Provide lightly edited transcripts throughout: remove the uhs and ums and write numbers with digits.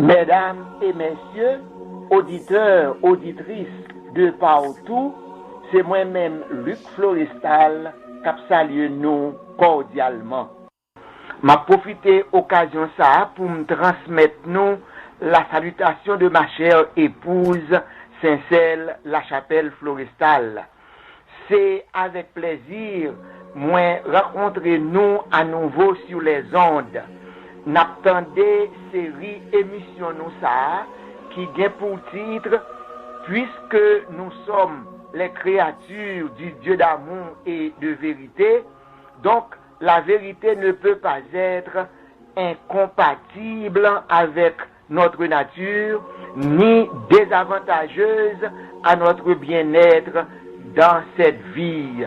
Mesdames et messieurs, auditeurs, auditrices de partout, c'est moi-même Luc Florestal qui salue nous cordialement. M'a profité occasion ça pour me transmettre nous la salutation de ma chère épouse Saint-Cel La Chapelle Florestal. C'est avec plaisir moi rencontrer nous à nouveau sur les ondes. N'attendez série émission nous ça qui gagne pour titre puisque nous sommes les créatures du Dieu d'amour et de vérité, donc la vérité ne peut pas être incompatible avec notre nature ni désavantageuse à notre bien-être dans cette vie.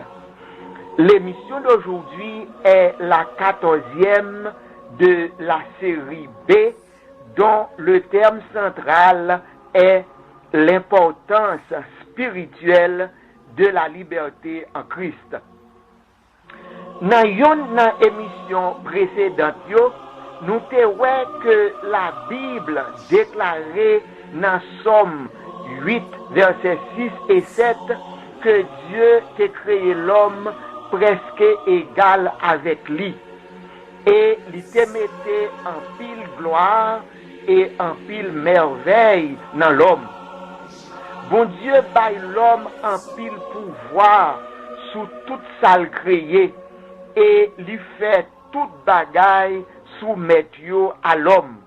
L'émission d'aujourd'hui est la 14e de la série B, dont le terme central est l'importance spirituelle de la liberté en Christ. Dans une émission précédente, nous avons que la Bible déclarait dans Somme 8, versets 6 et 7, que Dieu a créé l'homme presque égal avec lui. Et il te mettait en pile gloire et en pile merveille dans l'homme. Bon Dieu baille l'homme en pile pouvoir sous toute salle créée et lui fait toute bagaille soumettre à l'homme.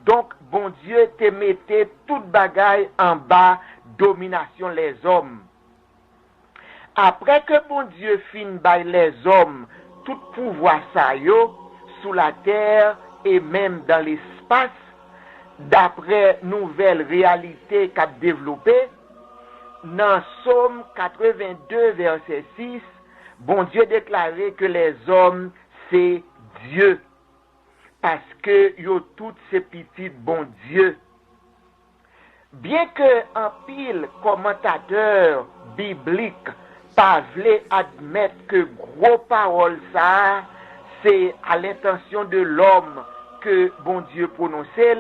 Donc bon Dieu te mettait toute bagaille en bas domination les hommes. Après que bon Dieu fin baille les hommes tout pouvoir ça yo sous la terre et même dans l'espace, d'après nouvelle réalité qu'a développé, dans Somme 82 verset 6, bon Dieu déclarait que les hommes c'est Dieu parce que yo toutes ces petites bon Dieu. Bien que en pile commentateur biblique pas voulait admettre que gros paroles ça c'est à l'intention de l'homme que bon Dieu prononçait,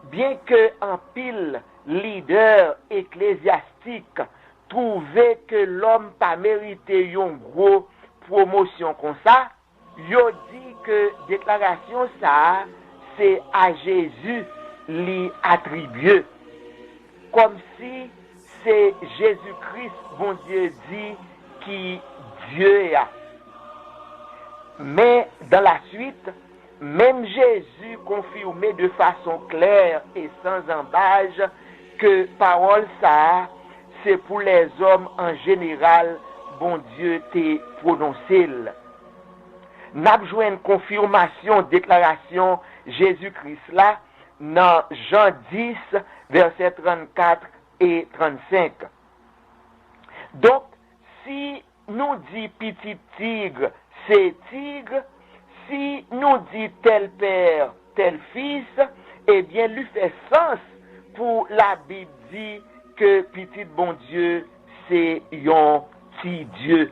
bien que en pile leader ecclésiastique trouvait que l'homme pas mérité une gros promotion comme ça, yo dit que déclaration ça c'est à Jésus li attribué, comme si c'est Jésus-Christ, bon Dieu dit, qui Dieu est. Mais dans la suite, même Jésus confirmait de façon claire et sans embâche que parole ça, c'est pour les hommes en général, bon Dieu t'est prononcé. N'a besoin de confirmation, déclaration Jésus-Christ là, dans Jean 10, verset 34 et 35. Donc, si nous dit petit tigre, c'est tigre, si nous dit tel père, tel fils, eh bien, lui fait sens pour la Bible dit que petit bon Dieu, c'est un petit Dieu.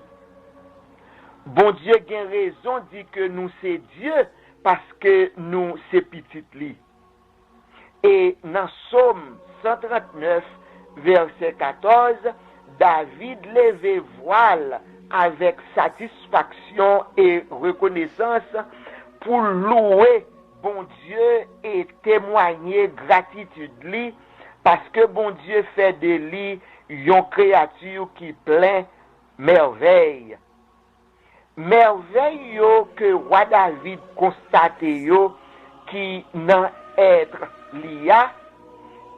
Bon Dieu a raison dit que nous c'est Dieu parce que nous c'est petit lui. Et dans Somme 139, verset 14, David levait voile avec satisfaction et reconnaissance pour louer bon Dieu et témoigner gratitude lui parce que bon Dieu fait de lui une créature qui plein merveille. Merveille que roi David constate qui n'en être lia,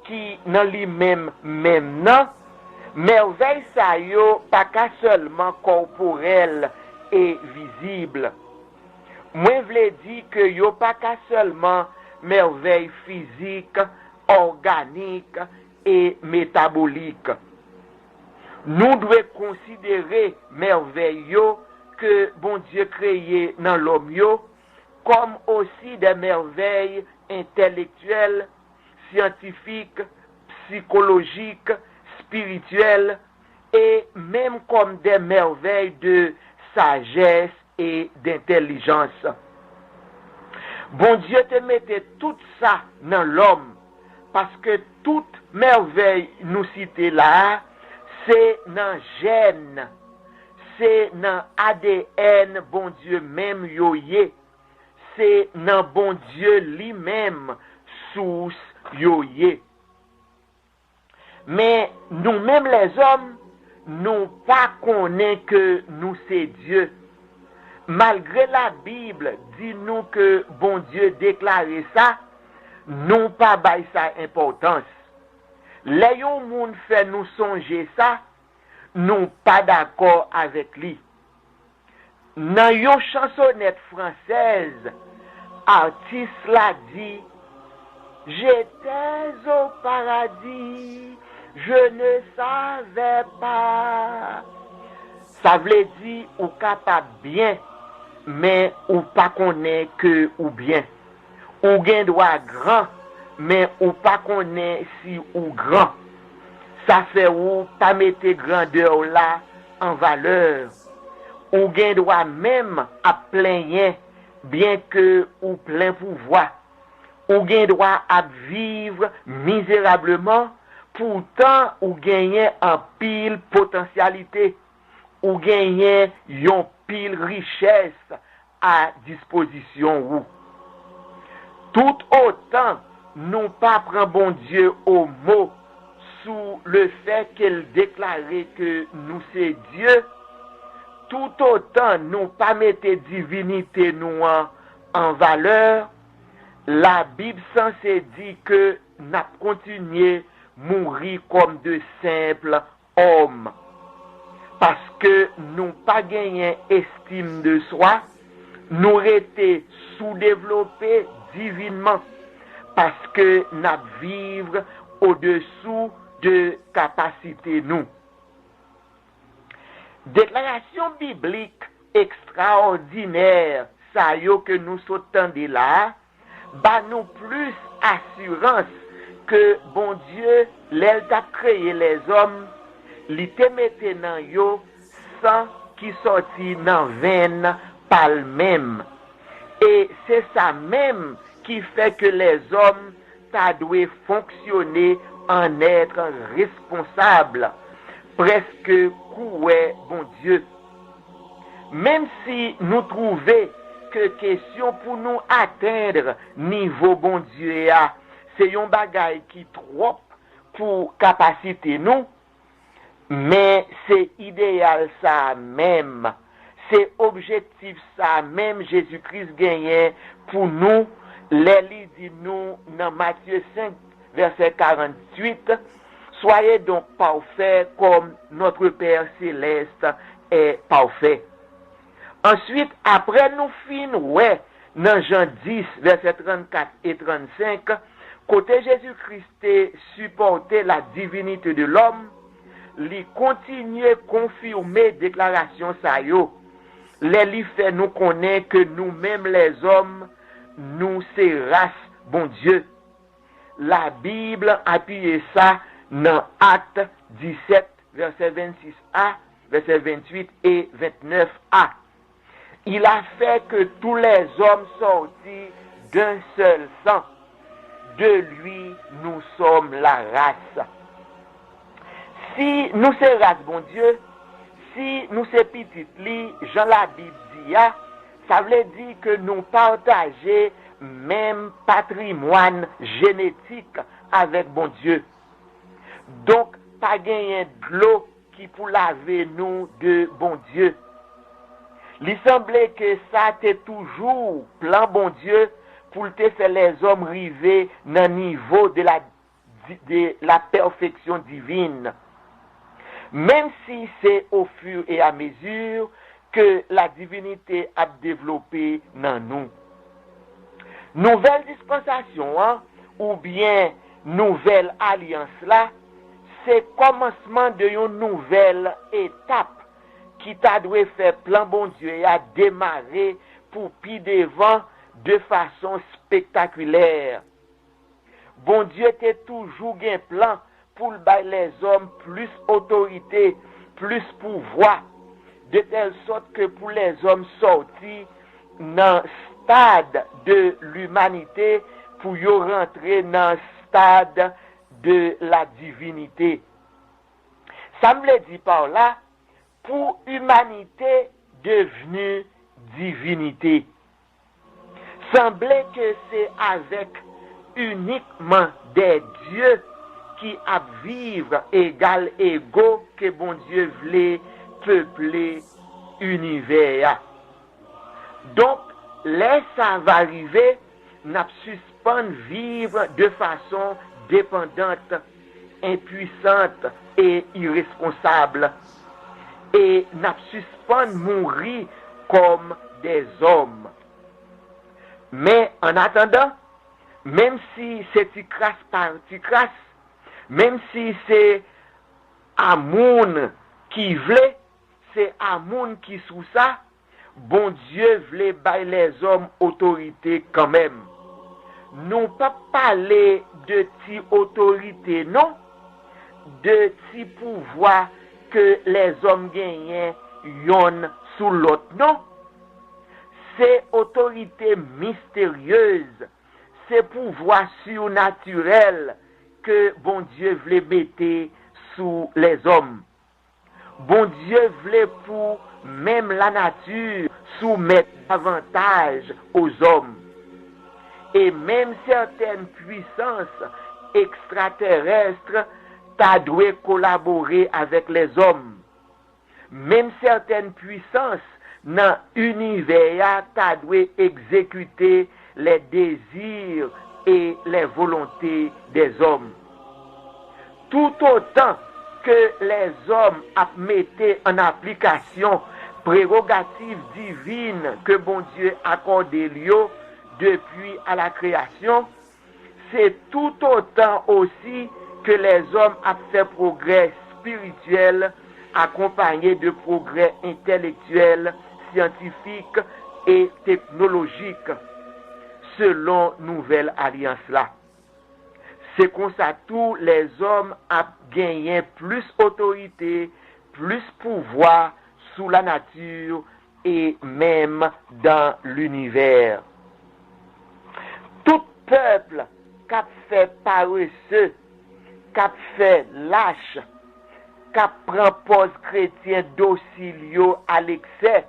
qui dans lui-même non, merveille ça yo pas qu'à seulement corporel et visible. Moi vle dire que yo pas qu'à seulement merveille physique, organique et métabolique. Nous devons considérer merveille yo que bon Dieu créé dans l'homme yo comme aussi des merveilles intellectuelles, scientifiques, psychologiques, spirituelles et même comme des merveilles de sagesse et d'intelligence. Bon Dieu te mettait tout ça dans l'homme. Parce que toute merveille nous cite là, c'est dans gène, c'est dans ADN, bon Dieu même yoye, c'est dans bon Dieu lui-même, source yoye. Mais nous-mêmes les hommes, nous pas connaissons que nous c'est Dieu. Malgré la Bible, dit-nous que bon Dieu déclarait ça, nous pas bail ça importance. Les yon moun fait nous songer ça, nous pas d'accord avec lui. Dans yon chansonnette française, artiste l'a dit, j'étais au paradis, je ne savais pas. Ça veut dire ou capable bien, mais ou pas connaît que ou bien. Ou gen droit grand, mais ou pas connaît si ou grand. Ça fait ou pas mettre grandeur là en valeur. Ou gen droit même à plein bien que ou plein pouvoir. Ou gen droit à vivre misérablement, pourtant ou gagner en pile potentialité. Ou gagner yon pile richesse à disposition ou. Tout autant nous pas prend bon Dieu au mot sous le fait qu'il déclarait que nous c'est Dieu, tout autant nous pas mettre divinité nous en valeur, la Bible censée dit que n'a continué mourir comme de simples hommes. Parce que nous pas gagné estime de soi, nous étions sous-développés divinement parce que nous vivons au-dessous de capacité nous. Déclaration biblique extraordinaire, ça y est que nous sautons de là, bah nous plus assurance que bon Dieu, l'elle t'a créé les hommes, li te mette nan yo sans qui sorti nan veine par même. Et c'est ça même qui fait que les hommes t'a doué fonctionner en être responsable, presque coué bon Dieu. Même si nous trouvons que question pour nous atteindre niveau bon Dieu, c'est un bagay qui trop pour capacité nous, mais c'est idéal ça même. C'est objectif ça même Jésus-Christ gagne pour nous. Les dit nous dans Matthieu 5 verset 48, soyez donc parfaits comme notre Père céleste est parfait. Ensuite, après nous fin ouais dans Jean 10 verset 34 et 35, côté Jésus-Christ supportait la divinité de l'homme, li continue confirmer déclaration ça yo. Les fait nous connaît que nous-mêmes les hommes, nous c'est race bon Dieu. La Bible appuie ça dans Acte 17 verset 26a, verset 28 et 29a. Il a fait que tous les hommes sortis d'un seul sang. De lui, nous sommes la race. Si nous c'est race, bon Dieu, si nous c'est petit li, Jean la Bible dit, ça veut dire que nous partageons même patrimoine génétique avec bon Dieu. Donc, pas gagner de l'eau qui pour laver nous de bon Dieu. Il semblait que ça était toujours plan bon Dieu pour te faire les hommes arriver dans le niveau de la perfection divine. Même si c'est au fur et à mesure que la divinité a développé dans nous. Nouvelle dispensation, ou bien nouvelle alliance là, c'est commencement de une nouvelle étape qui t'a dû faire plan bon Dieu et a démarré pour pi devant de façon spectaculaire. Bon Dieu t'a toujours un plan pour les hommes plus autorité, plus pouvoir, de telle sorte que pour les hommes sortis dans stade de l'humanité pour y rentrer dans stade de la divinité. Ça me le dit par là, pour humanité devenue divinité. Semblait que c'est avec uniquement des dieux qui a vivre égal égaux que bon Dieu voulait peupler univers. Donc, là, ça va arriver, n'a suspend vivre de façon dépendante, impuissante et irresponsable. Et n'a suspend mourir comme des hommes. Mais en attendant, même si c'est ticrasse par ticrasse, même si c'est Amoun qui voulait, c'est Amoun qui sous ça, bon Dieu voulait bailler les hommes autorité quand même. Non pas parler de ti autorité, non, de ti pouvoir que les hommes gagnent yon sous l'autre, non. C'est autorité mystérieuse, c'est pouvoir surnaturel que bon Dieu voulait mettre sous les hommes. Bon Dieu voulait pour même la nature soumettre davantage aux hommes. Et même certaines puissances extraterrestres t'a dû collaborer avec les hommes. Même certaines puissances dans l'univers t'a dû exécuter les désirs et les volontés des hommes. Tout autant que les hommes mettaient en application prérogatives divines que bon Dieu accordé lui depuis à la création, c'est tout autant aussi que les hommes ont fait progrès spirituel accompagné de progrès intellectuels, scientifiques et technologiques selon nouvelle alliance là. C'est comme ça tous les hommes ont gagné plus autorité, plus pouvoir sous la nature et même dans l'univers. Tout peuple qui a fait paresseux, qui a fait lâche, qui prend pose chrétien docile à l'excès,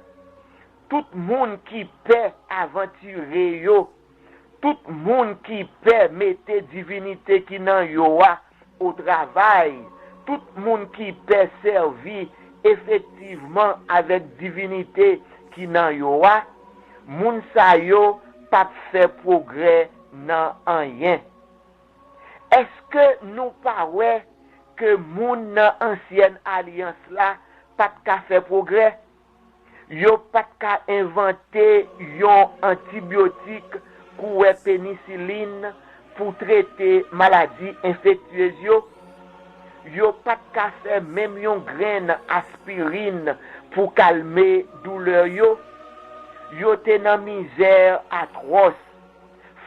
tout le monde qui peut aventurer yo, tout le monde qui peut mettre divinité qui nan yo au travail, tout le monde qui peut servir effectivement avec divinité qui nan yo moun sa yo pas fait progrès nan rien. Est-ce que nous parlons que moun nan ancienne alliance là pas ka fait progrès? Yo pas ka inventer yon antibiotique ou pénicilline pour traiter maladie infectieuse yo pas ka fait même yon graine aspirine pour calmer douleur yo te nan misère atroce,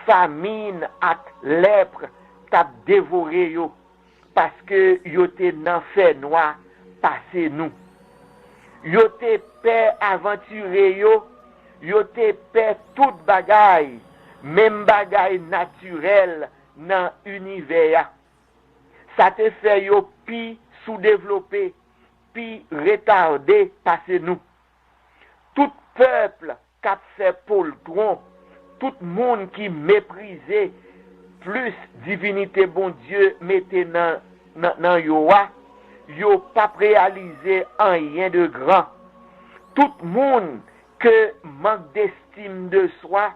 famine ak lèpre t'a dévoré yo parce que yo te nan fait noir passé nous. Yo te paix aventuré yo te paix toute bagaille, même bagaille naturelle dans l'univers. Ça te fait yo pi sous-développé, pi retardé passé nous. Tout peuple qui a fait poltron, tout monde qui méprisait plus divinité bon Dieu mettait dans yo pas réalisé rien de grand. Tout monde que manque d'estime de soi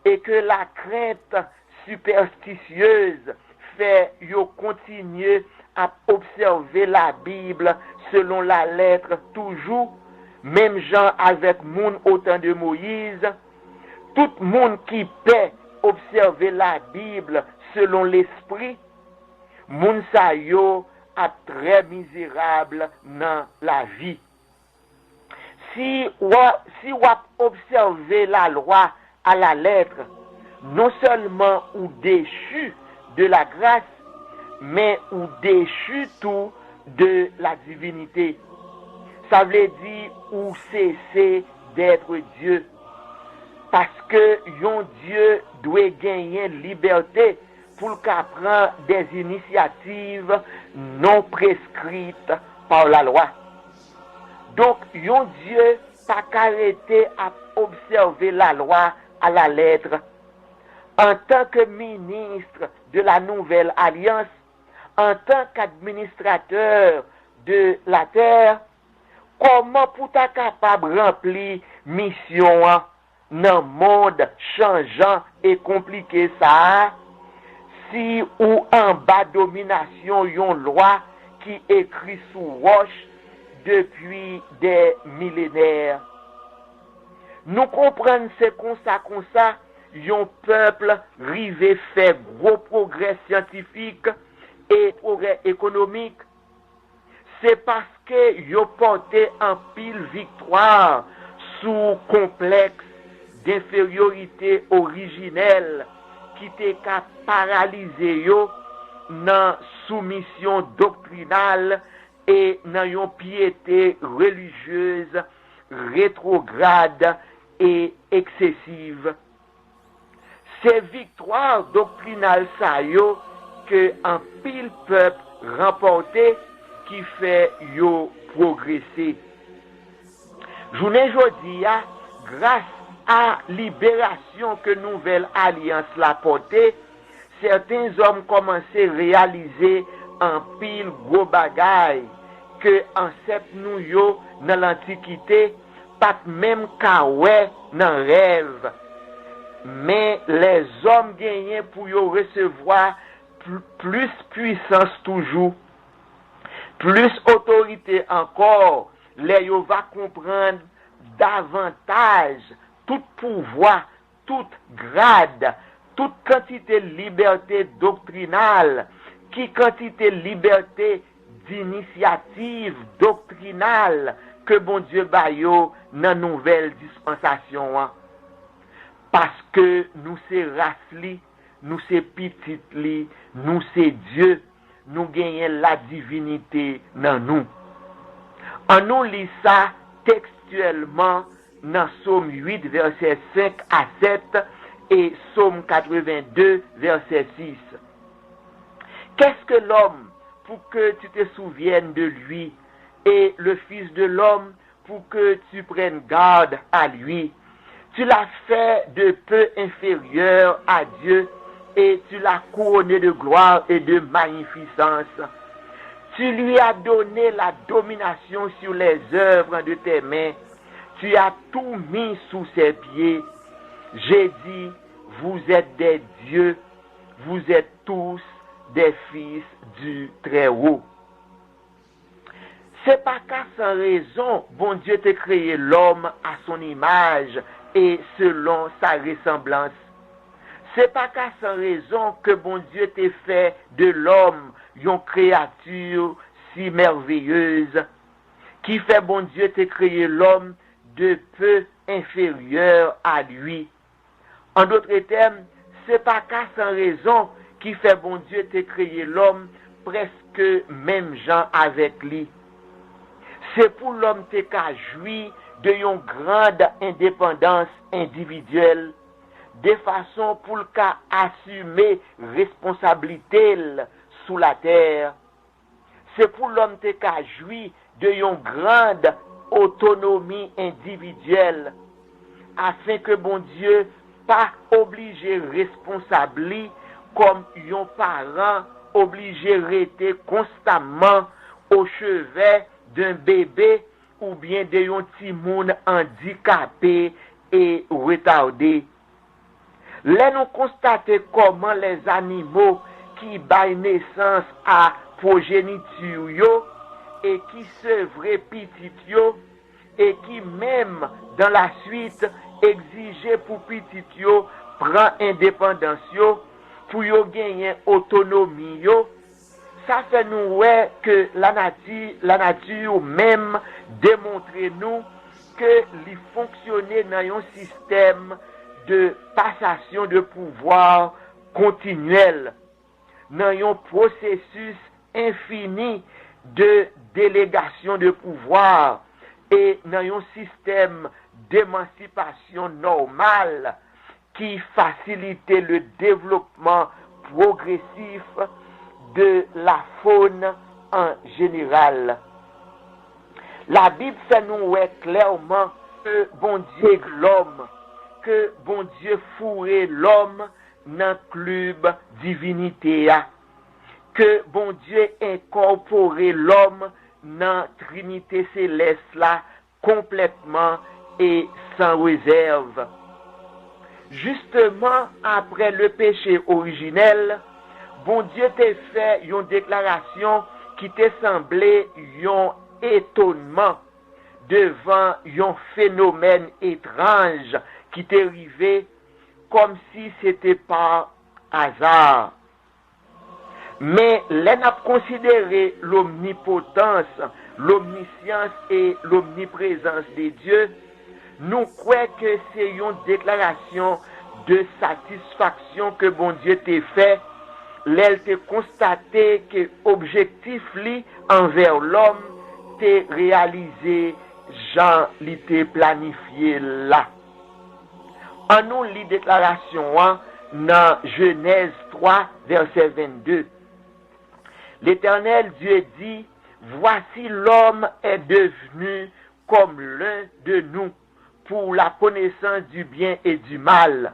et que la crainte superstitieuse fait yo continuer à observer la Bible selon la lettre toujours, même gens avec moun au temps de Moïse, tout monde qui peut observer la Bible selon l'esprit, moun sa yo a très misérable dans la vie. Si on observer la loi à la lettre, non seulement ou déchu de la grâce, mais ou déchu tout de la divinité. Ça veut dire ou cesser d'être Dieu. parce que yon Dieu doit gagner liberté pour qu'il prenne des initiatives non prescrites par la loi. Donc, yon Dieu pas qu'arrêter à observer la loi à la lettre. En tant que ministre de la Nouvelle Alliance, en tant qu'administrateur de la terre, comment pour ta capable remplir mission dans le monde changeant et compliqué ça, si ou en bas domination yon loi qui écrit sous roche depuis des millénaires. Nous comprenons c'est comme ça, yon peuple rivé fait gros progrès scientifique et progrès économique. C'est parce que yon porté en pile victoire sous complexe d'infériorité originelle qui t'est qu'à paralyser yo dans soumission doctrinale et dans yon piété religieuse rétrograde et excessive. C'est victoire doctrinale ça yo que un pile peuple remporté qui fait yo progresser. Journée jodi a, grâce à libération que Nouvelle Alliance l'a portée, certains hommes commençaient à réaliser un pile gros bagaille que ancêtre nous yo dans l'Antiquité, pas même kawè dans rêve. Mais les hommes gagnent pour yo recevoir plus puissance toujours, plus autorité encore, les yo va comprendre davantage tout pouvoir, toute grade, toute quantité de liberté doctrinale, qui quantité de liberté d'initiative doctrinale que bon Dieu bayo dans nouvelle dispensation. Parce que nous c'est race li, nous c'est petit li, nous c'est Dieu, nous gagnons la divinité dans nous. En nous lit ça textuellement dans Psaume 8, verset 5 à 7 et Psaume 82, verset 6. Qu'est-ce que l'homme pour que tu te souviennes de lui et le Fils de l'homme pour que tu prennes garde à lui? Tu l'as fait de peu inférieur à Dieu et tu l'as couronné de gloire et de magnificence. Tu lui as donné la domination sur les œuvres de tes mains. Tu as tout mis sous ses pieds. J'ai dit, vous êtes des dieux, vous êtes tous des fils du Très-Haut. C'est pas qu'à sans raison, bon Dieu t'a créé l'homme à son image et selon sa ressemblance. C'est pas qu'à sans raison que bon Dieu t'a fait de l'homme une créature si merveilleuse, qui fait bon Dieu t'a créé l'homme de peu inférieur à lui. En d'autres termes, c'est pas qu'à sans raison qui fait bon Dieu t'a créé l'homme presque même genre avec lui. C'est pour l'homme t'a joui de une grande indépendance individuelle, de façon pour le cas assumer responsabilité sous la terre. C'est pour l'homme t'a joui de une grande autonomie individuelle, afin que bon Dieu pas obligé responsable comme un parent obligé rester constamment au chevet d'un bébé ou bien d'un petit monde handicapé et retardé. Là nous constatons comment les animaux qui baillent naissance à progéniture yo, et qui sevraient petit yo, et qui même dans la suite exigeait pour petit yo prend indépendance yo, pour yo gagner autonomie yo. Ça fait nous ouais que la nature même démontre nous que il fonctionnait dans un système de passation de pouvoir continuel, dans un processus infini de délégation de pouvoir et dans un système d'émancipation normale qui facilitait le développement progressif de la faune en général. La Bible fait nous voir clairement que bon Dieu l'homme, que bon Dieu fourré l'homme dans le club divinité, que bon Dieu incorporé l'homme dans la Trinité céleste là complètement et sans réserve. Justement, après le péché originel, bon Dieu t'a fait une déclaration qui t'a semblé un étonnement devant un phénomène étrange qui t'est arrivé comme si c'était par hasard. Mais l'on a considéré l'omnipotence, l'omniscience et l'omniprésence de Dieu. Nous croyons que c'est une déclaration de satisfaction que bon Dieu t'a fait. L'elle t'a constaté que l'objectif envers l'homme t'est réalisé, Jean l'était planifié là. En nous lit déclaration dans Genèse 3, verset 22. L'Éternel Dieu dit, voici l'homme est devenu comme l'un de nous pour la connaissance du bien et du mal.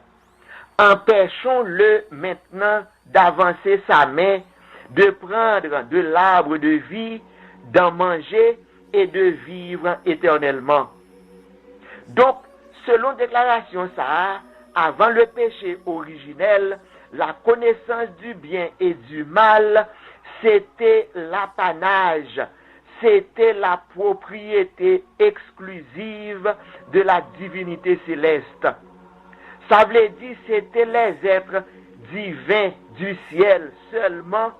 Empêchons-le maintenant d'avancer sa main, de prendre de l'arbre de vie, d'en manger et de vivre éternellement. Donc, selon déclaration ça, avant le péché originel, la connaissance du bien et du mal, c'était l'apanage, c'était la propriété exclusive de la divinité céleste. Ça veut dire c'était les êtres divins du ciel seulement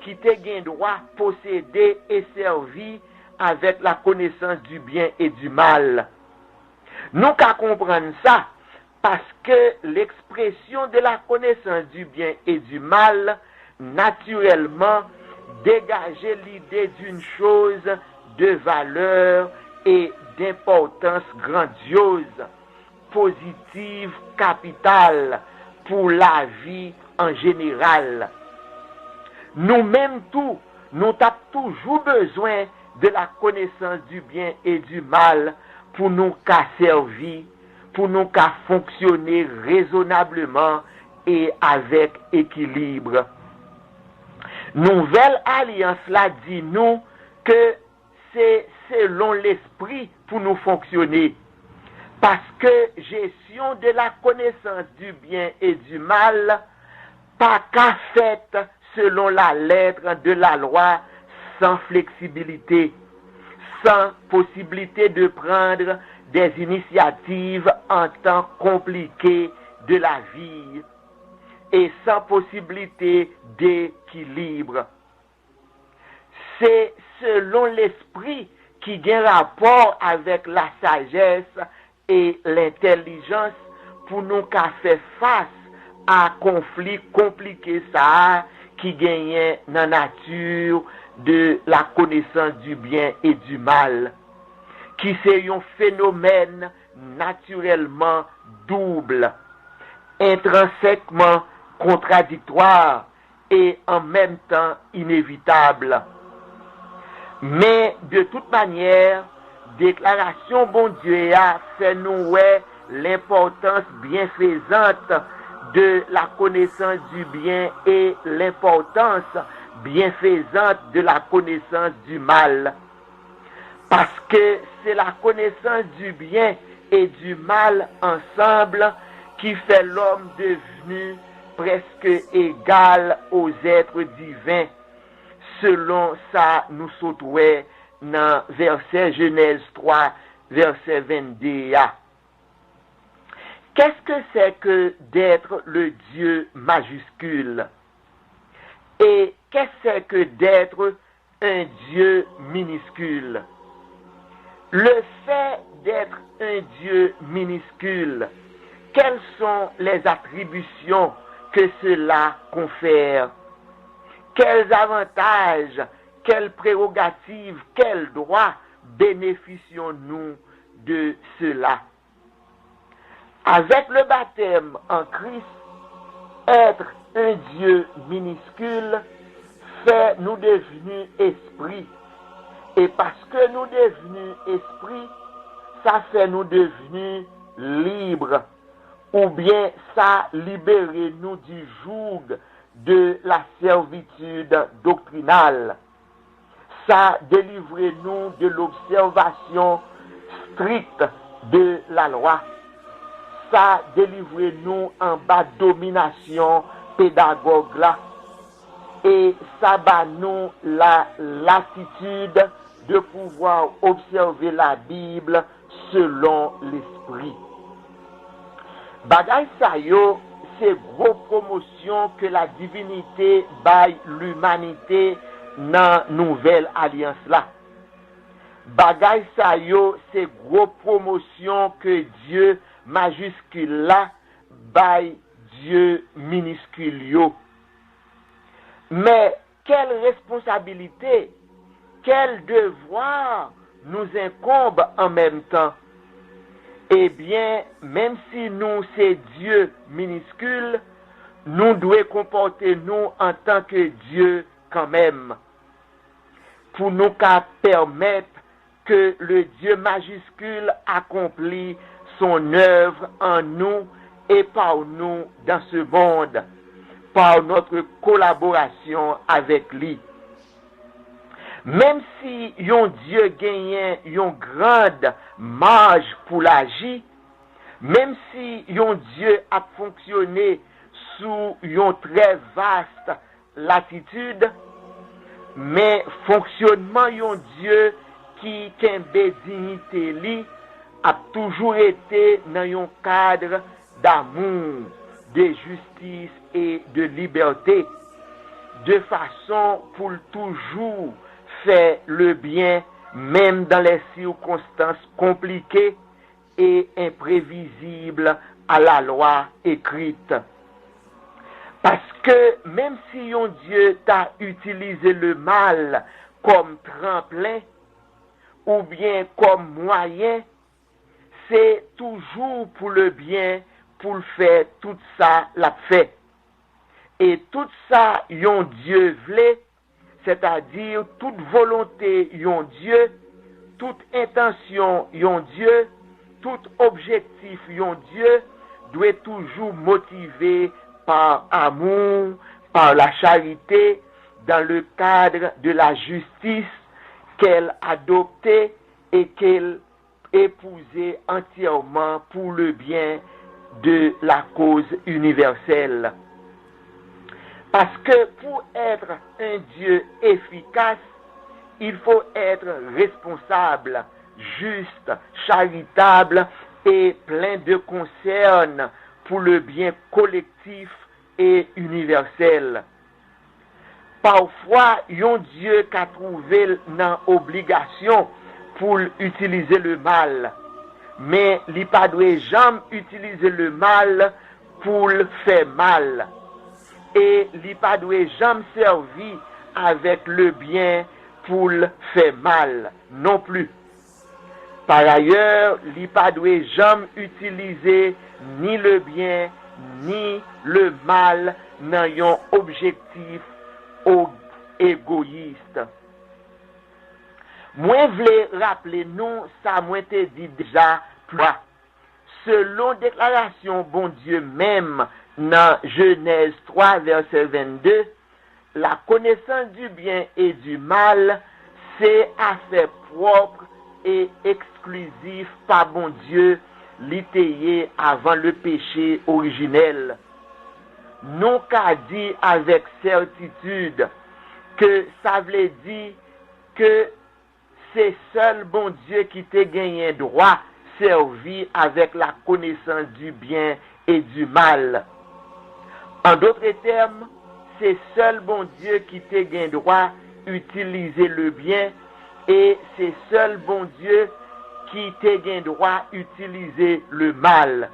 qui étaient droit posséder et servir avec la connaissance du bien et du mal. Nous qu'à comprendre ça parce que l'expression de la connaissance du bien et du mal naturellement dégageait l'idée d'une chose de valeur et d'importance grandiose, positive, capitale pour la vie en général. Nous-mêmes tous, nous avons toujours besoin de la connaissance du bien et du mal pour nous qu'à servir, pour nous qu'à fonctionner raisonnablement et avec équilibre. Nouvelle alliance là dit nous que c'est selon l'esprit pour nous fonctionner. Parce que gestion de la connaissance du bien et du mal, pas qu'à faite selon la lettre de la loi, sans flexibilité, sans possibilité de prendre des initiatives en temps compliqué de la vie et sans possibilité d'équilibre. C'est selon l'esprit qui a rapport avec la sagesse et l'intelligence pour nous qu'à faire face à conflit compliqué ça qui gagne dans la nature de la connaissance du bien et du mal, qui c'est un phénomène naturellement double, intrinsèquement contradictoire et en même temps inévitable. Mais de toute manière, déclaration bon Dieu a fait nous l'importance bienfaisante de la connaissance du bien et l'importance bienfaisante de la connaissance du mal. Parce que c'est la connaissance du bien et du mal ensemble qui fait l'homme devenu presque égal aux êtres divins, selon ça nous sautons dans verset Genèse 3, verset 22. Qu'est-ce que c'est que d'être le Dieu majuscule? Et qu'est-ce que c'est que d'être un Dieu minuscule? Le fait d'être un Dieu minuscule, quelles sont les attributions que cela confère? Quels avantages, quelles prérogatives, quels droits bénéficions-nous de cela? Avec le baptême en Christ, être un Dieu minuscule fait nous devenir esprit. Et parce que nous devenons esprit, ça fait nous devenir libres. Ou bien ça libère nous du joug de la servitude doctrinale. Ça délivre nous de l'observation stricte de la loi. Ça délivre nous en bas domination pédagogue là. Et ça bat nous la latitude de pouvoir observer la Bible selon l'esprit. Bagay sa yo, c'est gros promotion que la divinité baille l'humanité dans nouvelle alliance là. Bagay sa yo, c'est gros promotion que Dieu majuscule là baille Dieu minuscule yo. Mais quelle responsabilité, quel devoir nous incombe en même temps? Eh bien, même si nous, c'est Dieu minuscule, nous devons comporter nous en tant que Dieu quand même. Pour nous permettre que le Dieu majuscule accomplit son œuvre en nous et par nous dans ce monde, par notre collaboration avec lui. Même si yon Dieu gagne yon grande marge pour l'agir, même si yon Dieu a fonctionné sous yon très vaste latitude, mais fonctionnement yon Dieu qui kembe dignité li a toujours été dans yon cadre d'amour, de justice et de liberté, de façon pour toujours faire le bien, même dans les circonstances compliquées et imprévisibles à la loi écrite. Parce que même si un Dieu t'a utilisé le mal comme tremplin ou bien comme moyen, c'est toujours pour le bien, pour le faire tout ça l'a fait. Et tout ça, yon Dieu vle, c'est-à-dire toute volonté yon Dieu, toute intention yon Dieu, tout objectif yon Dieu, doit toujours motiver par amour, par la charité, dans le cadre de la justice qu'elle adoptait et qu'elle épousait entièrement pour le bien de la cause universelle. Parce que pour être un Dieu efficace, il faut être responsable, juste, charitable et plein de concern pour le bien collectif et universel. Parfois, yon Dieu qu'a trouvé dans obligation pour utiliser le mal, mais il pas doit jamais utiliser le mal pour le faire mal. Et il pas doit jamais servir avec le bien pour le faire mal non plus. Par ailleurs, il pas doit jamais utiliser ni le bien ni le mal dans un objectif égoïste. Moi voulais rappeler nous ça moi te dit déjà plus. Selon déclaration bon Dieu même dans Genèse 3 verset 22, la connaissance du bien et du mal c'est affaire propre et exclusif par bon Dieu litéyé avant le péché originel. Non qu'à dit avec certitude que ça veut dire que c'est seul bon Dieu qui t'a gagné droit servi avec la connaissance du bien et du mal. En d'autres termes, c'est seul bon Dieu qui t'a gagné droit utiliser le bien et c'est seul bon Dieu qui t'a gagné droit utiliser le mal.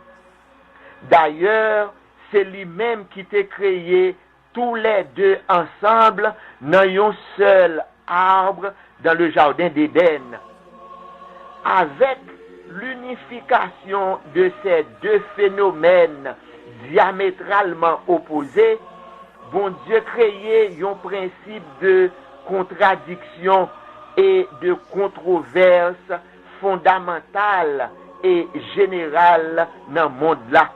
D'ailleurs, c'est lui-même qui t'a créé tous les deux ensemble dans un seul arbre dans le jardin d'Éden. Avec l'unification de ces deux phénomènes diamétralement opposés, bon Dieu créé un principe de contradiction et de controverse fondamentale et générale dans le monde là.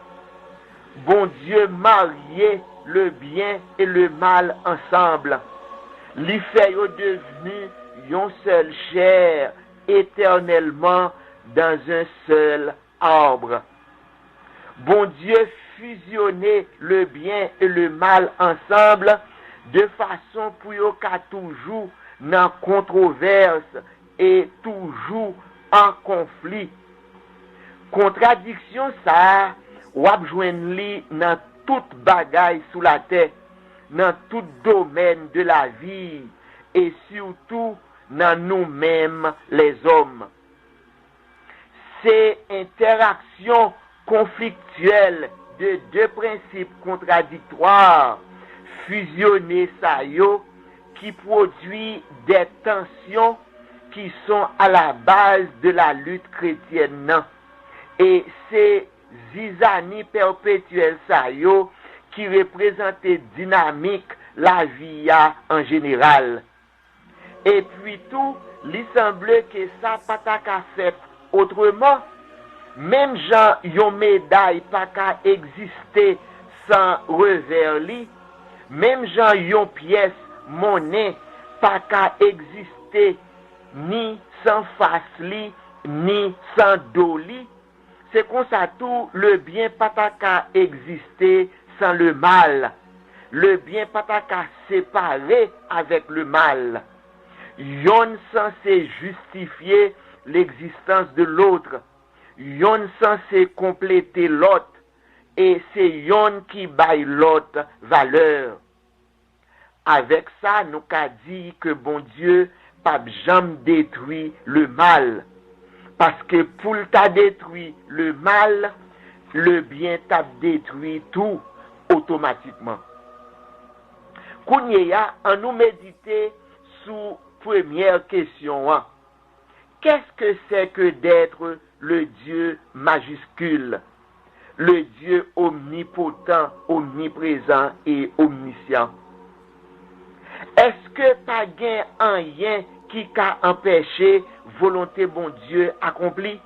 Bon Dieu marié le bien et le mal ensemble. Li fait yo devenu une seule chair éternellement dans un seul arbre. Bon Dieu fusionner le bien et le mal ensemble de façon pour yo ka toujours dans controverse et toujours en conflit. Contradiction ça, wap jwenn li dans toute bagaille sous la terre, dans tout domaine de la vie et surtout dans nous-mêmes les hommes. Ces interactions conflictuelles de deux principes contradictoires fusionnés ça yo qui produit des tensions qui sont à la base de la lutte chrétienne. Et ces zizanie perpétuelle ça yo qui représentait dynamique la vie en général. Et puis tout, il semble que ça pas ta fait autrement. Même Jean yon médaille pas qu'à exister sans revers li, même Jean yon pièce monnaie pas qu'à exister ni sans face li, ni sans dos li. C'est comme ça tout le bien pas qu'à exister sans le mal. Le bien pas qu'à séparer avec le mal. Yon censé justifier l'existence de l'autre. Yon censé compléter l'autre. Et c'est yon qui baille l'autre valeur. Avec ça, nous qu'a dit que bon Dieu pas jamais détruit le mal. Parce que pour t'a détruit le mal, le bien t'a détruit tout automatiquement. Kounyea, en nous méditer sous première question. Qu'est-ce que c'est que d'être le Dieu majuscule, le Dieu omnipotent, omniprésent et omniscient? Est-ce que pas gain rien qui a empêché volonté bon Dieu accomplie?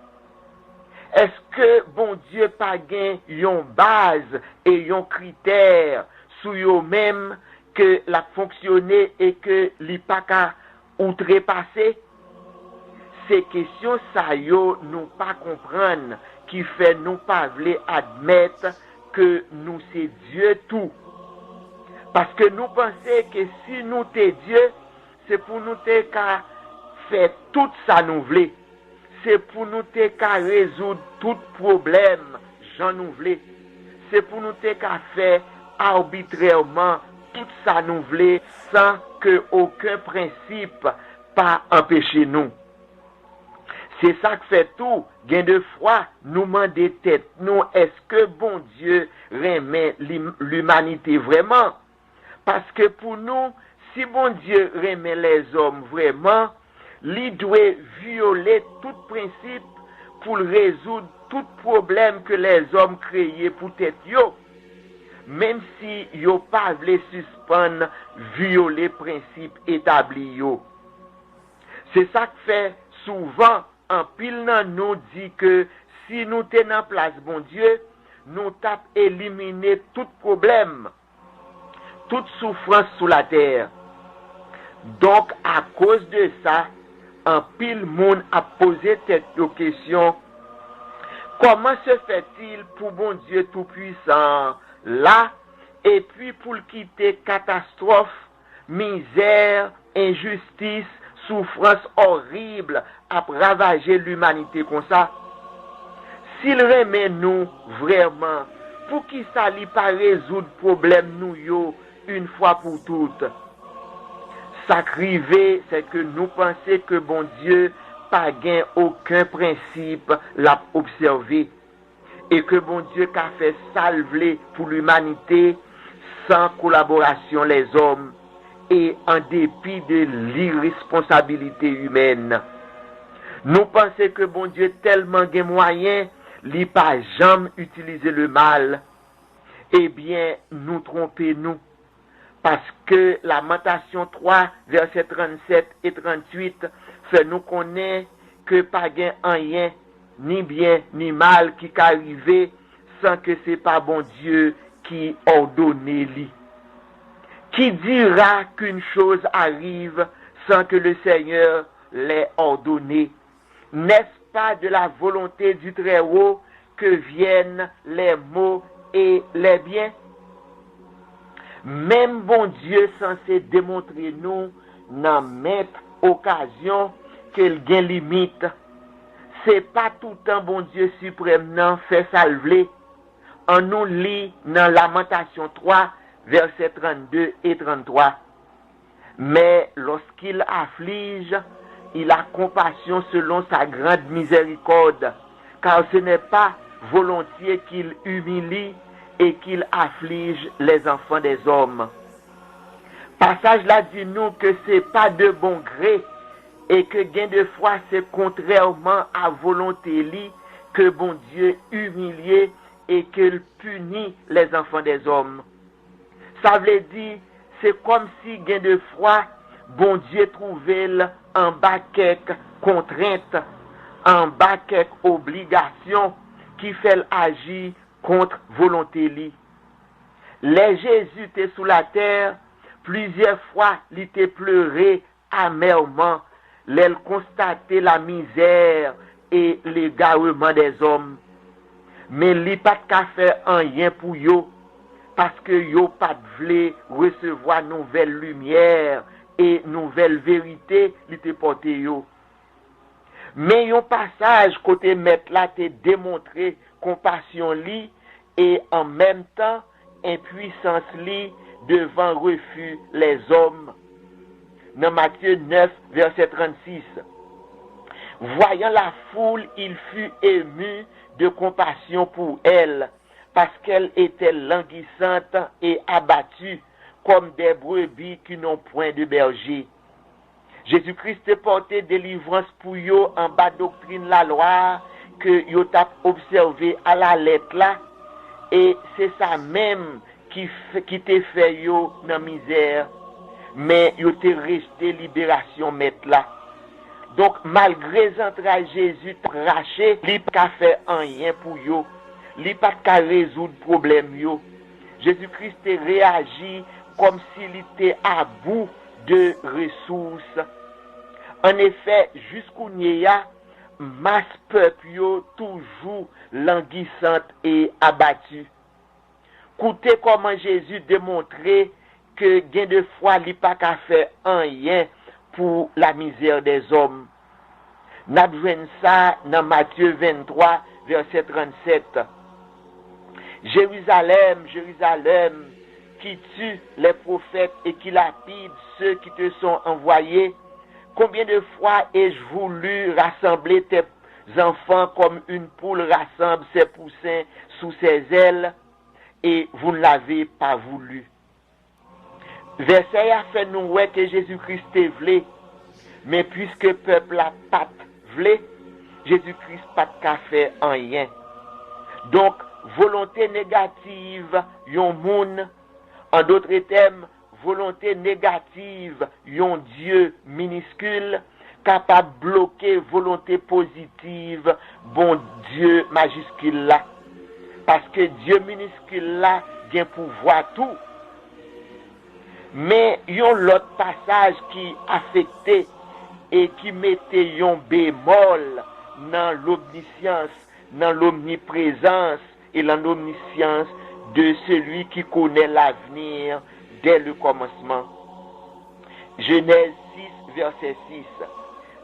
Est-ce que bon Dieu pas gain yon base et yon critère sous yon même que la fonctionner et que li pas ka outrepasser? Ces questions ça yo nous pas comprendre qui fait nous pas vle admettre que nous c'est Dieu tout. Parce que nous pensons que si nous t'es Dieu, c'est pour nous t'es qu'à faire tout ça nous voulons. C'est pour nous t'es qu'à résoudre tout problème, j'en nous voulons. C'est pour nous t'es qu'à faire arbitrairement tout ça nous voulons sans que aucun principe pas empêcher nous. C'est ça que fait tout. Gain de foi, nous demander tête, nous, est-ce que bon Dieu remet l'humanité vraiment? Parce que pour nous, si bon Dieu remet les hommes vraiment, il doit violer tout principe pour résoudre tout problème que les hommes créent pour tête yo. Même si yo pas voulu suspendre, violer principe établi yo. C'est ça que fait souvent, en pile nan nous dit que si nous tenons en place bon Dieu, nous tap éliminer tout problème, toute souffrance sous la terre. Donc, à cause de ça, un pile monde a posé cette question. Comment se fait-il pour bon Dieu Tout-Puissant là, et puis pour le quitter catastrophe, misère, injustice, souffrance horrible à ravager l'humanité comme ça? S'il remet nous vraiment, pour qui ça li pas résoudre problème nous yo une fois pour toutes? Ça crivé, c'est que nous pensons que bon Dieu pas gain aucun principe l'a observé et que bon Dieu qu'a fait salver pour l'humanité sans collaboration les hommes et en dépit de l'irresponsabilité humaine. Nous pensons que bon Dieu tellement de moyens, il pas jamais utiliser le mal. Eh bien, nous trompons-nous. Parce que Lamentation 3, versets 37 et 38, fait nous connaître que pas gain rien, ni bien, ni mal qui qu'arriver sans que c'est pas bon Dieu qui ordonne lui. Qui dira qu'une chose arrive sans que le Seigneur l'ait ordonné? N'est-ce pas de la volonté du Très-Haut que viennent les maux et les biens? Même bon Dieu censé démontrer nous dans maintes occasions qu'il y a limite. C'est pas tout le temps bon Dieu suprême non fait salver. On nous lit dans Lamentation 3, versets 32 et 33. Mais lorsqu'il afflige, il a compassion selon sa grande miséricorde, car ce n'est pas volontiers qu'il humilie et qu'il afflige les enfants des hommes. Passage là dit nous que c'est pas de bon gré et que gain de fois c'est contrairement à volonté li que bon Dieu humilie et qu'il punit les enfants des hommes. Ça veut dire c'est comme si gain de fois bon Dieu trouvait en bas quelques contraintes, en bas quelques obligations qui fait agir contre volonté li. Les Jésus était sous la terre, plusieurs fois il était pleuré amèrement, l'elle constatait la misère et l'égarement des hommes. Mais li pas qu'à faire rien pour yo, parce que yo pas vle recevoir nouvelle lumière et nouvelle vérité li te porté yo. Mais yon passage côté maître là te démontré compassion li et en même temps impuissance li devant refus les hommes. Dans Matthieu 9, verset 36. Voyant la foule, il fut ému de compassion pour elle, parce qu'elle était languissante et abattue, comme des brebis qui n'ont point de berger. Jésus-Christ portait délivrance pour yo en bas doctrine la loi, que yo t'a observé à la lettre là, et c'est ça même qui te fait yo dans misère, mais yo te resté libération mettre là. Donc malgré entrailles Jésus raché, li pas fait rien pour yo, li pas qu'à résoudre problème yo. Jésus-Christ réagit comme s'il était à bout de ressources. En effet, jusqu'où n'y a masse peuple yo toujours languissante et abattue. Écoutez comment Jésus démontrait que gain de foi li pas qu'à faire rien pour la misère des hommes. N'a besoin ça dans Matthieu 23 verset 37. Jérusalem, Jérusalem, qui tue les prophètes et qui lapide ceux qui te sont envoyés. Combien de fois ai-je voulu rassembler tes enfants comme une poule rassemble ses poussins sous ses ailes, et vous ne l'avez pas voulu. Verset a fait nous ouais que Jésus-Christ est vlé, mais puisque peuple a pas vlé, Jésus-Christ pas qu'à faire rien. Donc volonté négative yon moun, en d'autres termes volonté négative yon Dieu minuscule capable de bloquer volonté positive bon Dieu majuscule là, parce que Dieu minuscule là gen pouvoir tout. Mais yon l'autre passage qui affectait et qui mettait yon bémol dans l'omniscience, dans l'omniprésence et dans l'omniscience de celui qui connaît l'avenir dès le commencement. Genèse 6, verset 6.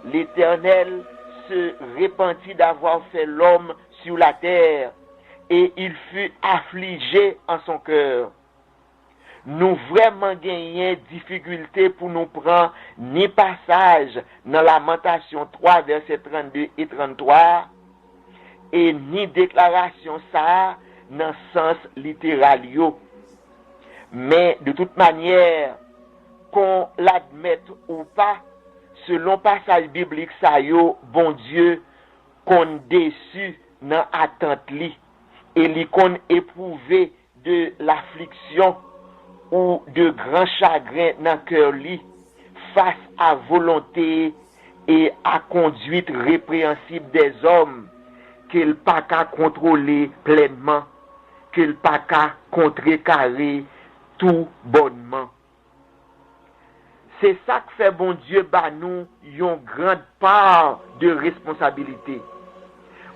L'Éternel se repentit d'avoir fait l'homme sur la terre, et il fut affligé en son cœur. Nous vraiment gagnons difficulté pour nous prendre ni passage dans Lamentation 3, verset 32 et 33, et ni déclaration ça dans sens littéral yo. Mais de toute manière, qu'on l'admette ou pas, selon passage biblique ça yo, bon Dieu qu'on déçu dans attente li et li qu'on éprouvé de l'affliction ou de grand chagrin dans cœur li face à volonté et à conduite répréhensible des hommes qu'il pas qu'à contrôler pleinement, qu'il pas qu'à contrecarrer tout bonnement. C'est ça que fait bon Dieu bah nous une grande part de responsabilité.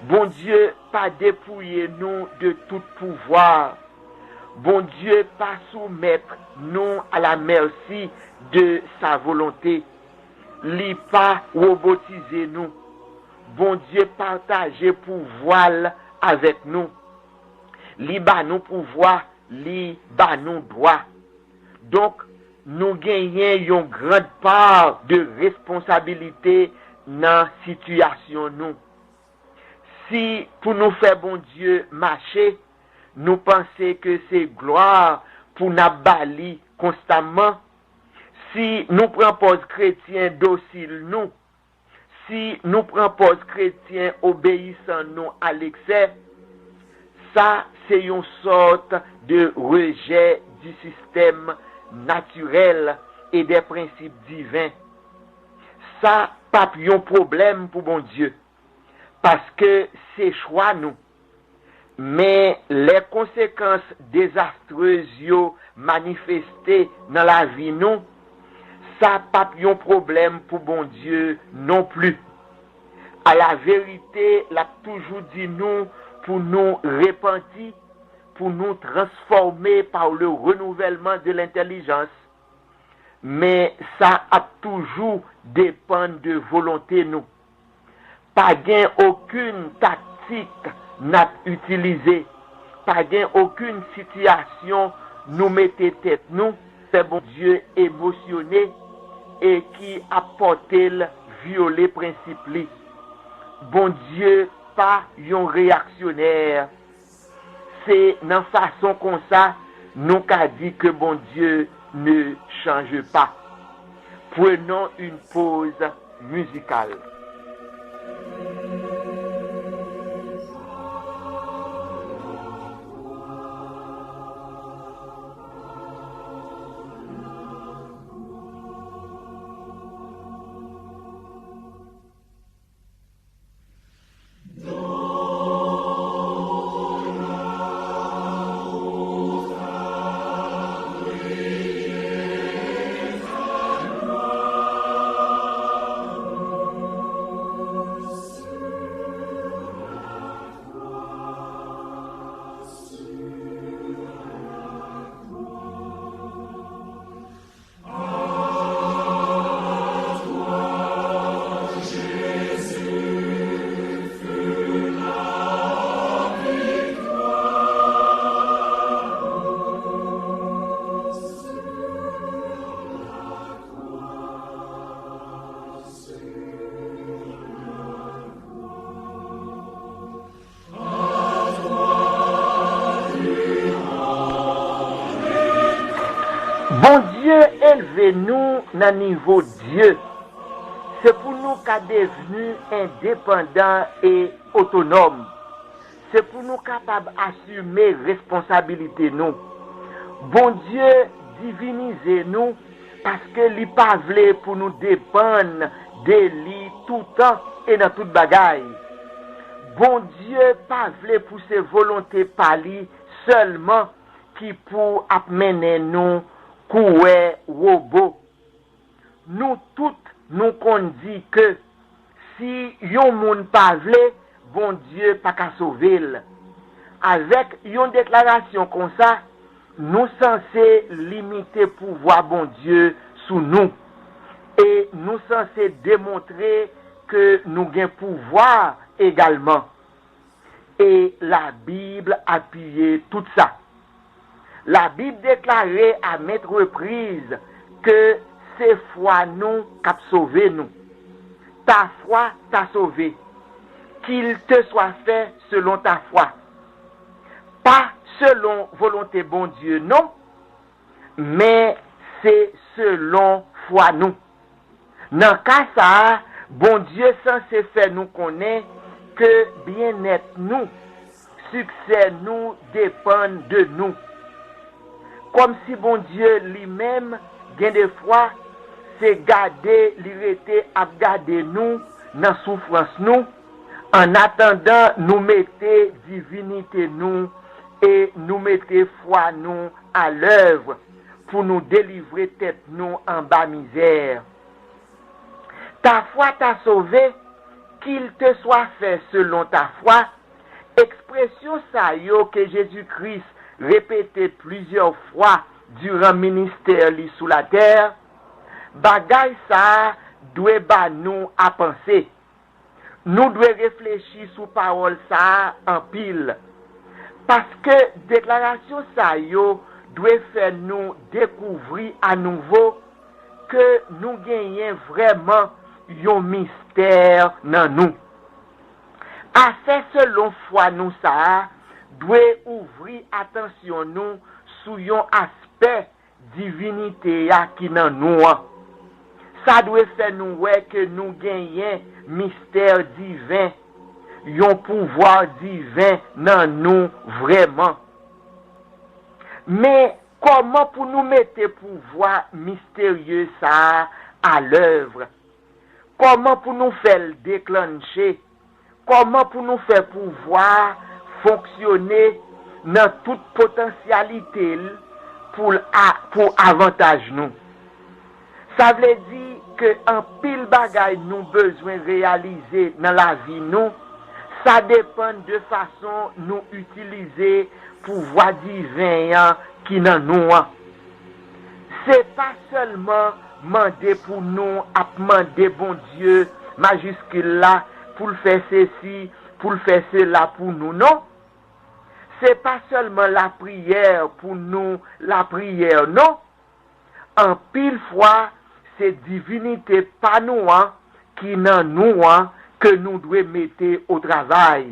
Bon Dieu pas dépouiller nous de tout pouvoir. Bon Dieu pas soumettre nous à la merci de sa volonté. Li pas robotiser nous. Bon Dieu partager pouvoir avec nous. Li ba nous pouvoir, li ba nous droit. Donc nous gagnons une grande part de responsabilité dans la situation nous. Si pour nous faire bon Dieu marcher, nous pensons que c'est gloire pour nous bali constamment. Si nous prenons pose chrétien docile nous, si nous prenons pose chrétien obéissant nous à l'excès, ça c'est une sorte de rejet du système naturel et des principes divins. Ça pas un problème pour bon Dieu parce que c'est choix nous. Mais les conséquences désastreuses manifestées dans la vie nous, ça pas un problème pour bon Dieu non plus. À la vérité, l'a toujours dit nous pour nous repentir, pour nous transformer par le renouvellement de l'intelligence. Mais ça a toujours dépend de volonté nous. Pas gain aucune tactique n'a utilisée. Pas gain aucune situation nous mettez tête nous. C'est bon Dieu émotionné et qui a porté le violer principe li. Bon Dieu pas un réactionnaire. C'est dans façon comme ça nous qu'a dit que bon Dieu ne change pas. Prenons une pause musicale. Bon Dieu élevez-nous dans le niveau Dieu. C'est pour nous qu'à devenu indépendants et autonomes. C'est pour nous capables d'assumer responsabilité nous. Bon Dieu divinisez-nous parce que li pas vle pour nous dépendre de lui tout temps et dans toute bagaille. Bon Dieu pas vle pour ses volontés par lui seulement qui pour amener nous couer robot. Nous toutes nous qu'on dit que si yon moun pas vle, bon Dieu pas qu'à sauver. Avec une déclaration comme ça, nous censés limiter pouvoir bon Dieu sous nous et nous censés démontrer que nous gain pouvoir également. Et la Bible appuyait tout ça. La Bible déclarait à maintes reprises que c'est foi nous qui a sauvé nous. Ta foi t'a sauvé. Qu'il te soit fait selon ta foi. Pas selon volonté bon Dieu, non, mais c'est selon foi nous. Dans cas ça, bon Dieu censé faire nous connaître que bien-être nous, succès nous dépendent de nous. Comme si bon Dieu lui-même, gain des fois, c'est garder, l'irrité à garder nous dans souffrance nous, en attendant nous mettez divinité nous et nous mettez foi nous à l'œuvre pour nous délivrer tête nous en bas misère. Ta foi t'a sauvé, qu'il te soit fait selon ta foi. Expression ça yo que Jésus-Christ répétait plusieurs fois durant le ministère li sous la terre, bagay ça doit ba nous à penser. Nous devons réfléchir sur parole ça en pile. Parce que déclaration ça yo doit faire nous découvrir à nouveau que nous gagnons vraiment un mystère dans nous. Assez selon foi nous ça doit ouvrir attention nous sur un aspect divinité qui dans nous. Ça doit faire nous ouais que nous gagnons mystère divin, un pouvoir divin dans nous vraiment. Mais comment pour nous mettre pouvoir mystérieux ça à l'œuvre? Comment pour nous faire le déclencher? Comment pour nous faire pouvoir fonctionner dans toute potentialité pour avantage nous? Ça veut dire que en pile bagay nous besoin réaliser dans la vie nous, ça dépend de façon nous utiliser pouvoir divin qui dans nous. C'est pas seulement demander pour nous, à demander bon Dieu majuscule là pour faire ceci, pour faire cela pour nous, non. C'est pas seulement la prière pour nous, la prière, non. En pile fois, c'est divinité pas nous qui dans nous que nous devons mettre au travail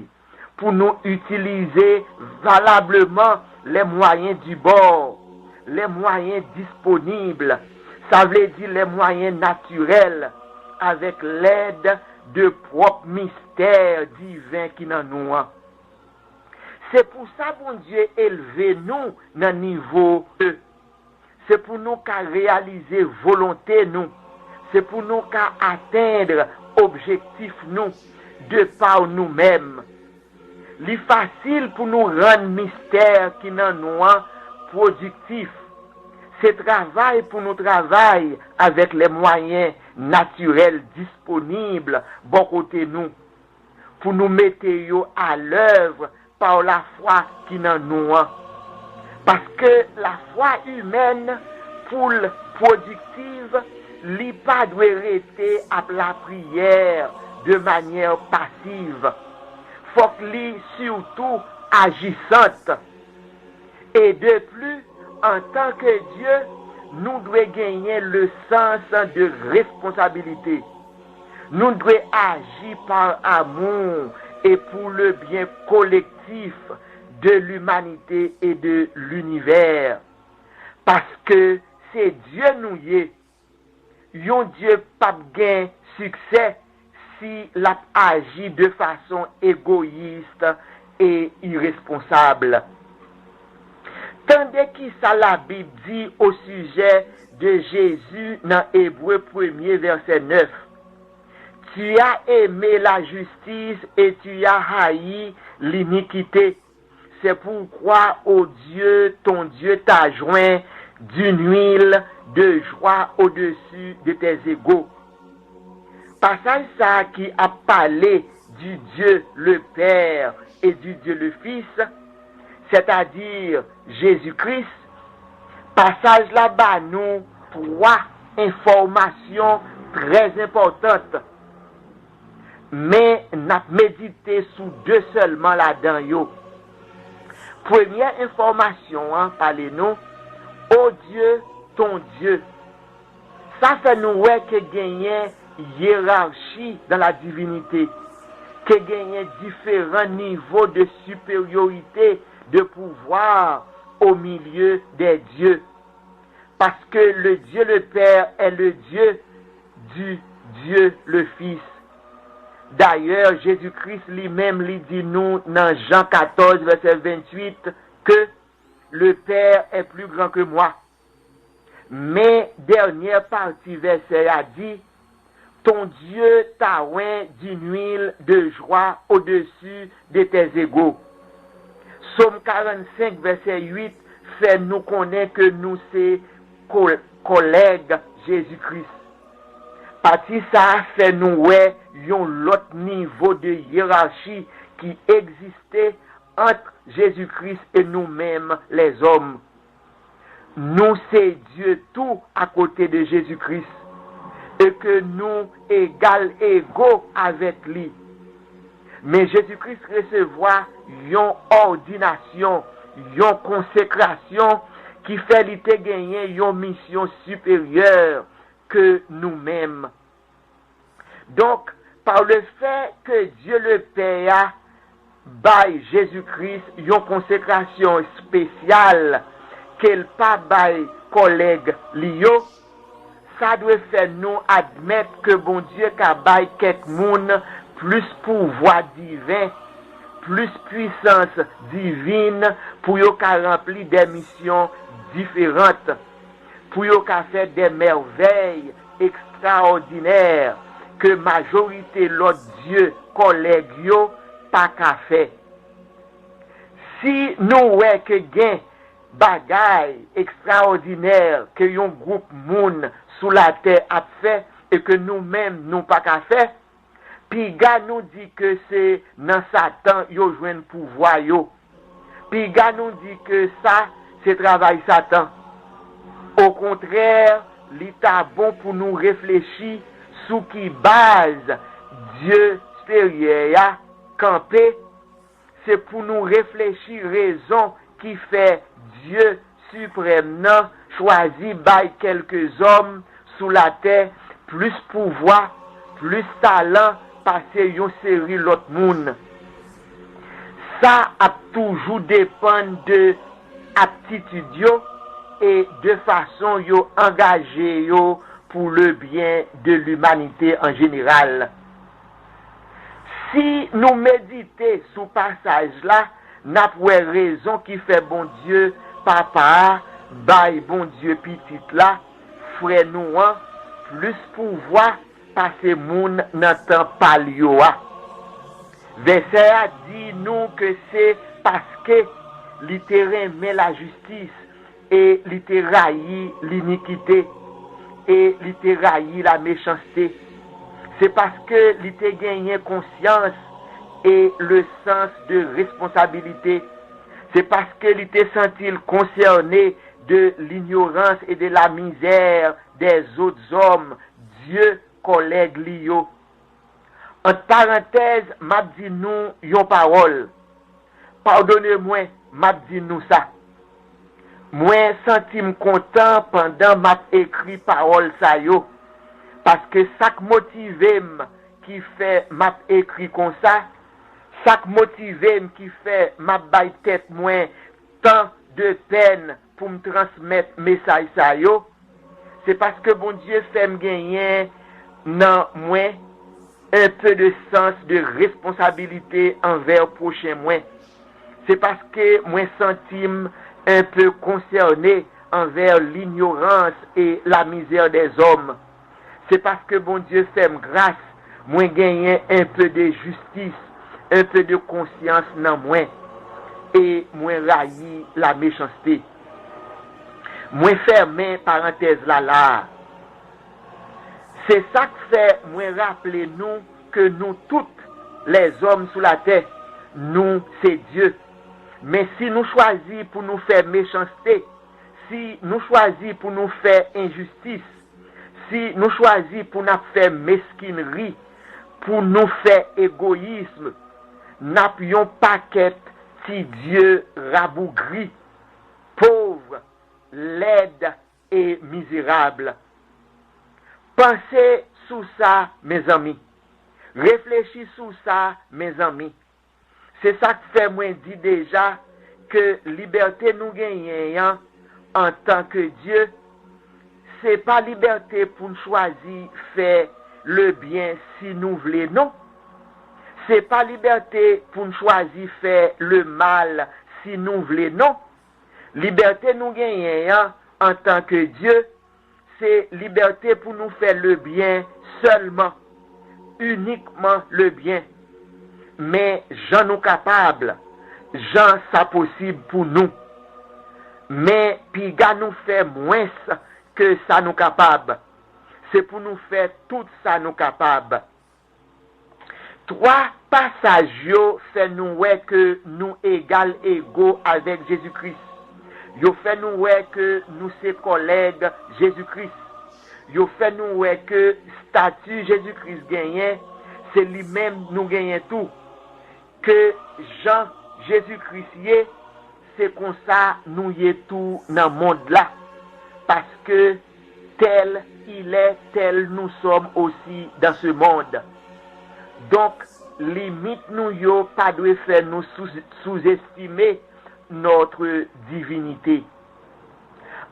pour nous utiliser valablement les moyens du bord, les moyens disponibles, ça veut dire les moyens naturels avec l'aide de propres mystères divins qui dans nous. C'est pour ça bon Dieu élevé nous dans niveau 2. C'est pour nous qu'à réaliser volonté nous. C'est pour nous qu'à atteindre objectif nous de par nous-mêmes. C'est facile pour nous rendre mystère qui dans nous productif. C'est travail pour nous travailler avec les moyens naturels disponibles bon côté nous. Pour nous mettre à l'œuvre par la foi qui dans nous. Parce que la foi humaine, pour productive, li pas doit rester à la prière de manière passive. Faut que li surtout agissante. Et de plus, en tant que Dieu, nous devons gagner le sens de responsabilité. Nous devons agir par amour et pour le bien collectif de l'humanité et de l'univers. Parce que c'est Dieu nous y est. Yon Dieu pas gain succès si l'a agi de façon égoïste et irresponsable. Tandis que ça la Bible dit au sujet de Jésus dans Hébreux 1er verset 9. Tu as aimé la justice et tu as haï l'iniquité. C'est pourquoi, ô Dieu, ton Dieu t'a joint d'une huile de joie au-dessus de tes égaux. Passage ça qui a parlé du Dieu le Père et du Dieu le Fils, c'est-à-dire Jésus-Christ. Passage là-bas, nous, 3 informations très importantes. Mais n'a médité sous 2 seulement là-dedans yo. Première information, parlez-nous, ô Dieu, ton Dieu. Ça fait nous ouais que gagner hiérarchie dans la divinité, que gagner différents niveaux de supériorité, de pouvoir au milieu des dieux. Parce que le Dieu le Père est le Dieu du Dieu le Fils. D'ailleurs, Jésus-Christ lui-même lui dit nous dans Jean 14, verset 28, que le Père est plus grand que moi. Mais dernière partie verset a dit, ton Dieu t'a oint d'une huile de joie au-dessus de tes égaux. Psaume 45, verset 8, fait nous connaître que nous c'est collègues Jésus-Christ. Parti ça fait nous ouais yon l'autre niveau de hiérarchie qui existait entre Jésus-Christ et nous-mêmes les hommes. Nous c'est Dieu tout à côté de Jésus-Christ et que nous égaux avec lui. Mais Jésus-Christ recevoir yon ordination, yon consécration qui fait lui te gagner yon mission supérieure que nous-mêmes. Donc, par le fait que Dieu le Père baille Jésus-Christ yon consécration spéciale qu'elle pas baille collègue Lio, ça doit faire nous admettre que bon Dieu qu'a baille quelque monde plus pouvoir divin, plus puissance divine pour yo qu'a rempli des missions différentes, pour yo qu'a fait des merveilles extraordinaires que majorité l'autre Dieu collègue yo pas qu'a fait. Si nous ouais que gain bagaille extraordinaire que yon groupe moun sous la terre a fait et que nous-mêmes nous pas qu'a fait, puis gars nous dit que c'est dans Satan yo joine pouvoir yo. Puis gars nous dit que ça c'est travail Satan. Au contraire, l'état bon pour nous réfléchir sous qui base Dieu supérieur campé, c'est pour nous réfléchir raison qui fait Dieu suprême non choisi by quelques hommes sous la terre plus pouvoir, plus talent passer yon série l'autre monde. Ça a toujours dépend de aptitude yo et de façon yo engagé yo pour le bien de l'humanité en général. Si nous méditons sous passage là, n'a pas raison qui fait bon Dieu papa, bail bon Dieu petit là, frère nous plus pouvoir passer moun nan temps palioa. Verset a dit nous que c'est parce que littéralement mais la justice et littéralement l'iniquité et littéralement la méchanceté. C'est parce que l'ité gagné conscience et le sens de responsabilité. C'est parce que l'ité senti concerné de l'ignorance et de la misère des autres hommes, Dieu collègue lio. En parenthèse, m'a dit nous yon parole. Pardonnez-moi, m'a dit nous ça. Moi senti content pendant m'a écrit parole ça yo. Parce que ça motive qui fait m'a écrit comme ça, ça motive qui fait m'a baille tête moins tant de peine pour me transmettre message ça yo. C'est parce que bon Dieu fait me gagner dans moi un peu de sens de responsabilité envers prochain moi. C'est parce que moi sentime un peu concerné envers l'ignorance et la misère des hommes. C'est parce que bon Dieu fait me grâce, moi gagner un peu de justice, un peu de conscience dans moi et moi railler la méchanceté. Moi fermer parenthèse là. C'est ça que fait moi rappeler nous que nous toutes les hommes sous la terre, nous c'est Dieu. Mais si nous choisissons pour nous faire méchanceté, si nous choisissons pour nous faire injustice, si nous choisissons pour nous faire mesquinerie, pour nous faire égoïsme, n'appuyons paquet si Dieu rabougri, pauvre, laide et misérable. Pensez sous ça, mes amis. Réfléchissez sous ça, mes amis. C'est ça que fait moi dit déjà que liberté nous gagnons en tant que Dieu, c'est pas liberté pour nous choisir faire le bien si nous voulons, non. C'est pas liberté pour nous choisir faire le mal si nous voulons, non. Liberté nous gagnons en tant que Dieu, c'est liberté pour nous faire le bien seulement, uniquement le bien. Mais j'en nous capable, j'en ça possible pour nous. Mais puis gars nous fait moins que ça nous capable. C'est pour nous faire tout ça nous capable. Trois passages fait nous ouais que nous égal égaux avec Jésus-Christ. Yo fait nous ouais que nous ses collègues Jésus-Christ. Yo fait nous ouais que statut Jésus-Christ gagne, c'est lui-même nous gagne tout. Que Jean Jésus-Christ y c'est comme ça nous y est tout dans le monde là. Parce que tel il est, tel nous sommes aussi dans ce monde. Donc, limite nous yo pas doit faire nous sous-estimer notre divinité.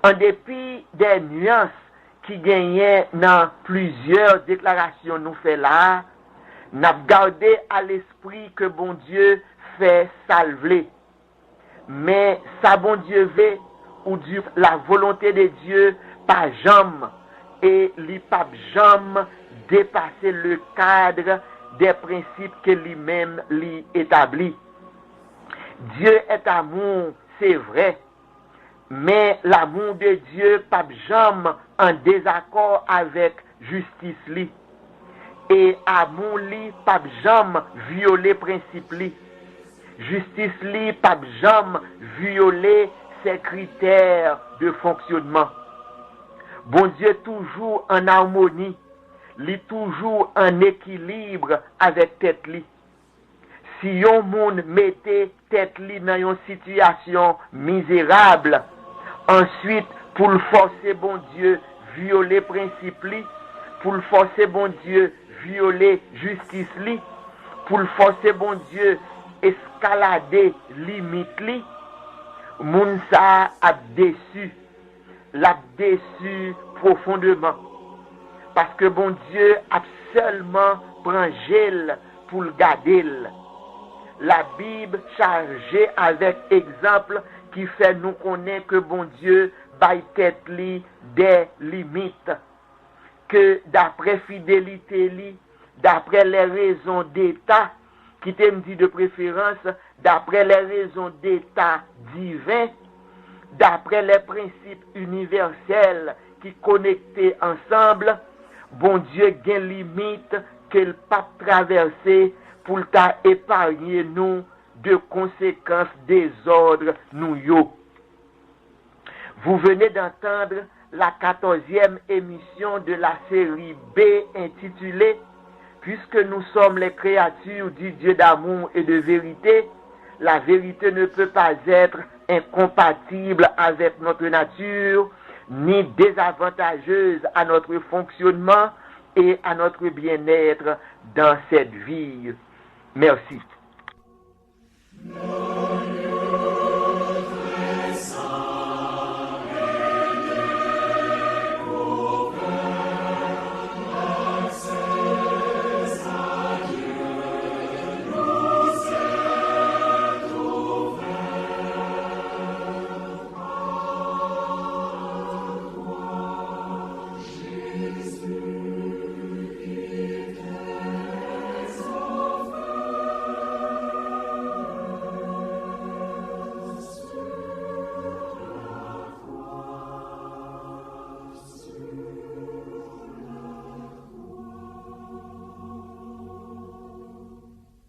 En dépit des nuances qui gagnaient dans plusieurs déclarations nous fait là, n'a gardé à l'esprit que bon Dieu fait salver. Mais ça bon Dieu veut ou la volonté de Dieu pas jamais et li pas jamais dépasser le cadre des principes que lui-même lui établit. Dieu est amour, c'est vrai, mais l'amour de Dieu pas jamais en désaccord avec justice li. Et amour li pas jamais violer principe li. Justice li pas jamais violer ses critères de fonctionnement. Bon Dieu toujours en harmonie, li toujours en équilibre avec tête li. Si yon moun mette tête li dans une situation misérable, ensuite pour le forcer bon Dieu violer principe li, pour le forcer bon Dieu violer justice li, pour le forcer bon Dieu escalader limite li, moun sa a déçu, l'a déçu profondément. Parce que bon Dieu a seulement prend gel pour le garder. La Bible chargée avec exemple qui fait nous connaître que bon Dieu baille tête li des limites. Que d'après fidélité li, d'après les raisons d'état, qui t'aime dit de préférence, d'après les raisons d'état divin, d'après les principes universels qui connectés ensemble, bon Dieu gagne limite qu'il pas traverser pour t'a épargner nous de conséquences désordres nous yo. Vous venez d'entendre la 14e émission de la série B intitulée Puisque nous sommes les créatures du Dieu d'amour et de vérité, la vérité ne peut pas être incompatible avec notre nature, ni désavantageuse à notre fonctionnement et à notre bien-être dans cette vie. Merci.